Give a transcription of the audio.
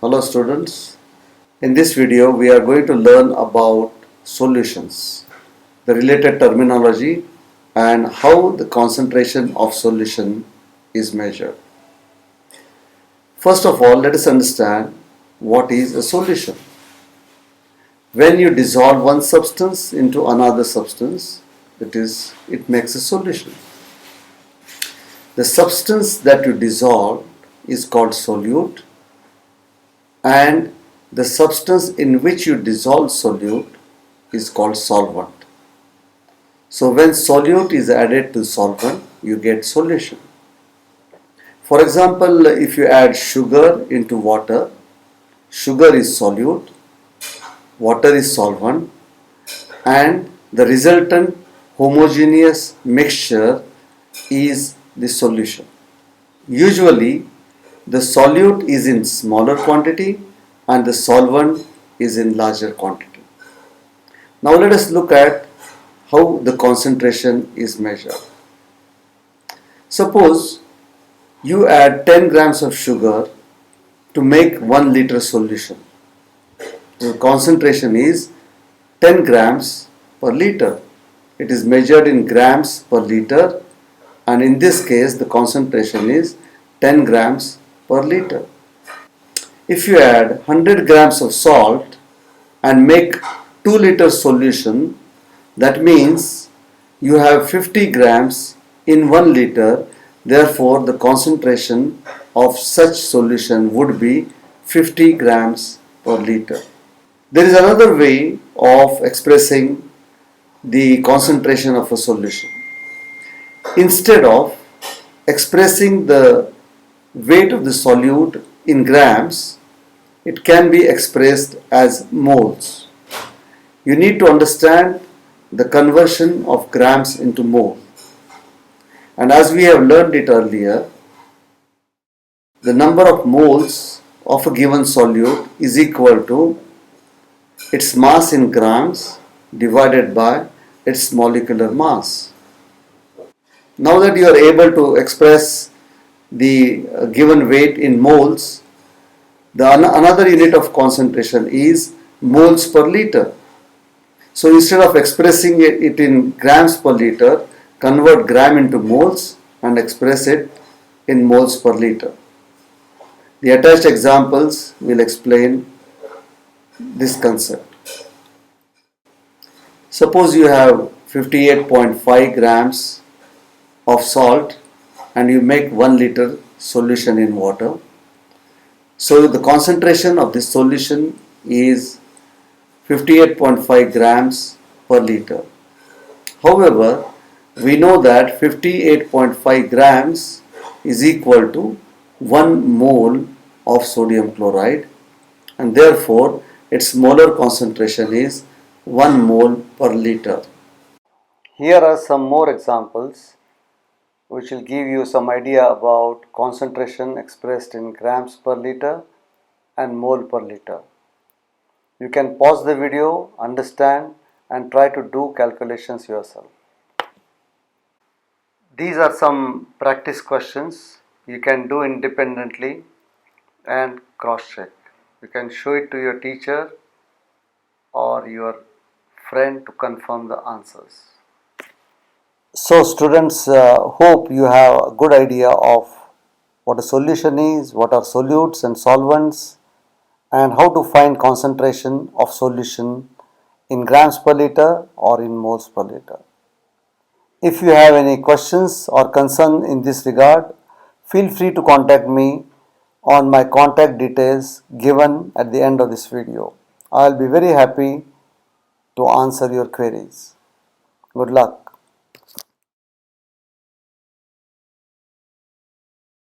Hello students. In this video we are going to learn about solutions, the related terminology and how the concentration of solution is measured. First of all, let us understand what is a solution. When you dissolve one substance into another substance, it makes a solution. The substance that you dissolve is called solute, and the substance in which you dissolve solute is called solvent. So when solute is added to solvent, you get solution. For example, if you add sugar into water, sugar is solute, water is solvent, and the resultant homogeneous mixture is the solution. Usually, the solute is in smaller quantity and the solvent is in larger quantity. Now let us look at how the concentration is measured. Suppose you add 10 grams of sugar to make 1 liter solution. The concentration is 10 grams per liter. It is measured in grams per liter, and in this case the concentration is 10 grams per liter. If you add 100 grams of salt and make 2 liter solution, that means you have 50 grams in 1 liter. Therefore, the concentration of such solution would be 50 grams per liter. There is another way of expressing the concentration of a solution. Instead of expressing the weight of the solute in grams, it can be expressed as moles. You need to understand the conversion of grams into mole. And as we have learned it earlier, the number of moles of a given solute is equal to its mass in grams divided by its molecular mass. Now that you are able to express the given weight in moles, another unit of concentration is moles per liter. So instead of expressing it in grams per liter, convert gram into moles and express it in moles per liter. The attached examples will explain this concept. Suppose you have 58.5 grams of salt and you make 1 liter solution in water. So the concentration of this solution is 58.5 grams per liter. However, we know that 58.5 grams is equal to 1 mole of sodium chloride, and therefore its molar concentration is 1 mole per liter. Here are some more examples which will give you some idea about concentration expressed in grams per liter and mole per liter. You can pause the video, understand, and try to do calculations yourself. These are some practice questions you can do independently and cross-check. You can show it to your teacher or your friend to confirm the answers. So students, hope you have a good idea of what a solution is, what are solutes and solvents, and how to find concentration of solution in grams per liter or in moles per liter. If you have any questions or concern in this regard, feel free to contact me on my contact details given at the end of this video. I will be very happy to answer your queries. Good luck.